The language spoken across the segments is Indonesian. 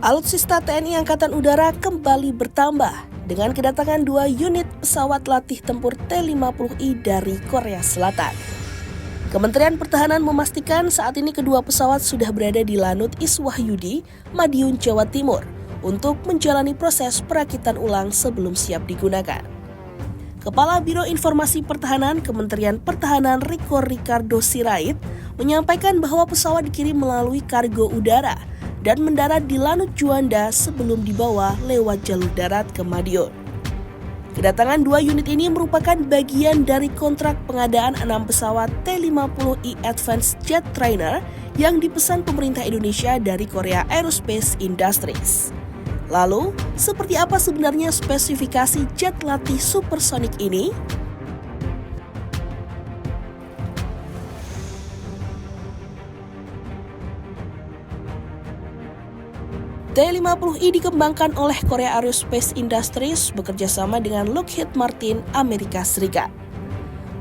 Alutsista TNI Angkatan Udara kembali bertambah dengan kedatangan 2 unit pesawat latih tempur T-50I dari Korea Selatan. Kementerian Pertahanan memastikan saat ini kedua pesawat sudah berada di Lanut Iswahyudi, Madiun, Jawa Timur untuk menjalani proses perakitan ulang sebelum siap digunakan. Kepala Biro Informasi Pertahanan Kementerian Pertahanan Riko Ricardo Sirait menyampaikan bahwa pesawat dikirim melalui kargo udara dan mendarat di Lanut Juanda sebelum dibawa lewat jalur darat ke Madiun. Kedatangan 2 unit ini merupakan bagian dari kontrak pengadaan 6 pesawat T-50I Advanced Jet Trainer yang dipesan pemerintah Indonesia dari Korea Aerospace Industries. Lalu, seperti apa sebenarnya spesifikasi jet latih supersonik ini? T-50I dikembangkan oleh Korea Aerospace Industries bekerjasama dengan Lockheed Martin, Amerika Serikat.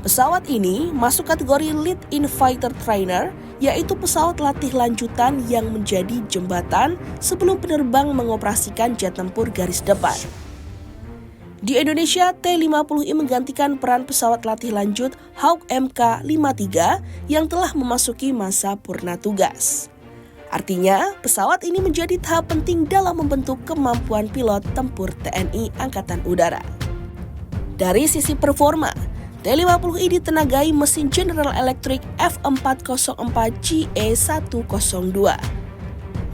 Pesawat ini masuk kategori Lead-in Fighter Trainer, yaitu pesawat latih lanjutan yang menjadi jembatan sebelum penerbang mengoperasikan jet tempur garis depan. Di Indonesia, T-50I menggantikan peran pesawat latih lanjut Hawk Mk-53 yang telah memasuki masa purna tugas. Artinya, pesawat ini menjadi tahap penting dalam membentuk kemampuan pilot tempur TNI Angkatan Udara. Dari sisi performa, T-50I ditenagai mesin General Electric F404GE102.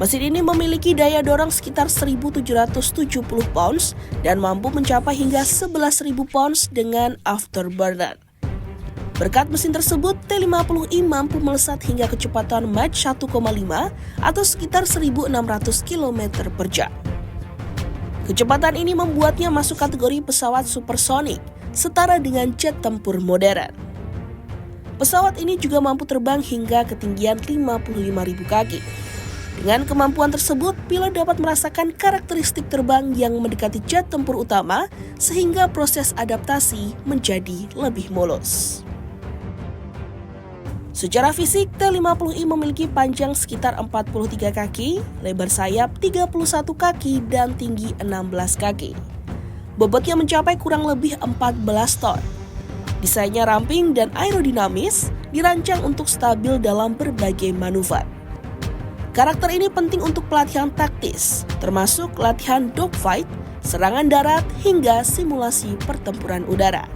Mesin ini memiliki daya dorong sekitar 1.770 pounds dan mampu mencapai hingga 11.000 pounds dengan afterburner. Berkat mesin tersebut, T-50I mampu melesat hingga kecepatan Mach 1,5 atau sekitar 1.600 km per jam. Kecepatan ini membuatnya masuk kategori pesawat supersonik, setara dengan jet tempur modern. Pesawat ini juga mampu terbang hingga ketinggian 55.000 kaki. Dengan kemampuan tersebut, pilot dapat merasakan karakteristik terbang yang mendekati jet tempur utama, sehingga proses adaptasi menjadi lebih mulus. Secara fisik, T-50I memiliki panjang sekitar 43 kaki, lebar sayap 31 kaki, dan tinggi 16 kaki. Bobotnya mencapai kurang lebih 14 ton. Desainnya ramping dan aerodinamis, dirancang untuk stabil dalam berbagai manuver. Karakter ini penting untuk pelatihan taktis, termasuk latihan dogfight, serangan darat, hingga simulasi pertempuran udara.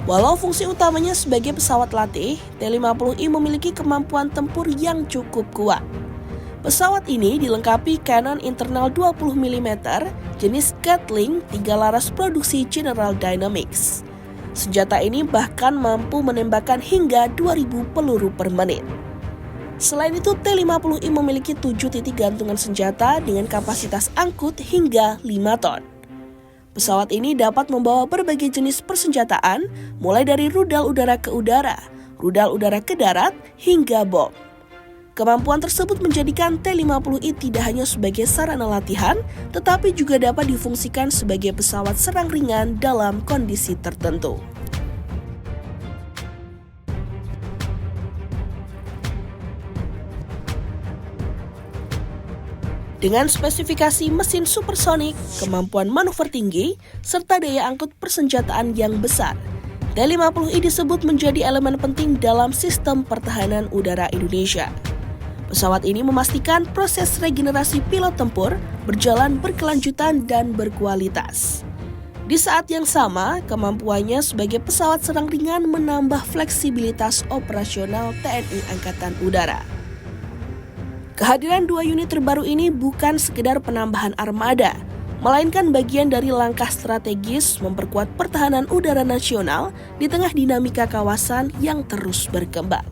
Walau fungsi utamanya sebagai pesawat latih, T-50I memiliki kemampuan tempur yang cukup kuat. Pesawat ini dilengkapi Cannon internal 20 mm jenis Gatling 3 laras produksi General Dynamics. Senjata ini bahkan mampu menembakkan hingga 2.000 peluru per menit. Selain itu, T-50I memiliki 7 titik gantungan senjata dengan kapasitas angkut hingga 5 ton. Pesawat ini dapat membawa berbagai jenis persenjataan, mulai dari rudal udara ke udara, rudal udara ke darat, hingga bom. Kemampuan tersebut menjadikan T-50I tidak hanya sebagai sarana latihan, tetapi juga dapat difungsikan sebagai pesawat serang ringan dalam kondisi tertentu. Dengan spesifikasi mesin supersonik, kemampuan manuver tinggi, serta daya angkut persenjataan yang besar, T-50I disebut menjadi elemen penting dalam sistem pertahanan udara Indonesia. Pesawat ini memastikan proses regenerasi pilot tempur berjalan berkelanjutan dan berkualitas. Di saat yang sama, kemampuannya sebagai pesawat serang ringan menambah fleksibilitas operasional TNI Angkatan Udara. Kehadiran 2 unit terbaru ini bukan sekedar penambahan armada, melainkan bagian dari langkah strategis memperkuat pertahanan udara nasional di tengah dinamika kawasan yang terus berkembang.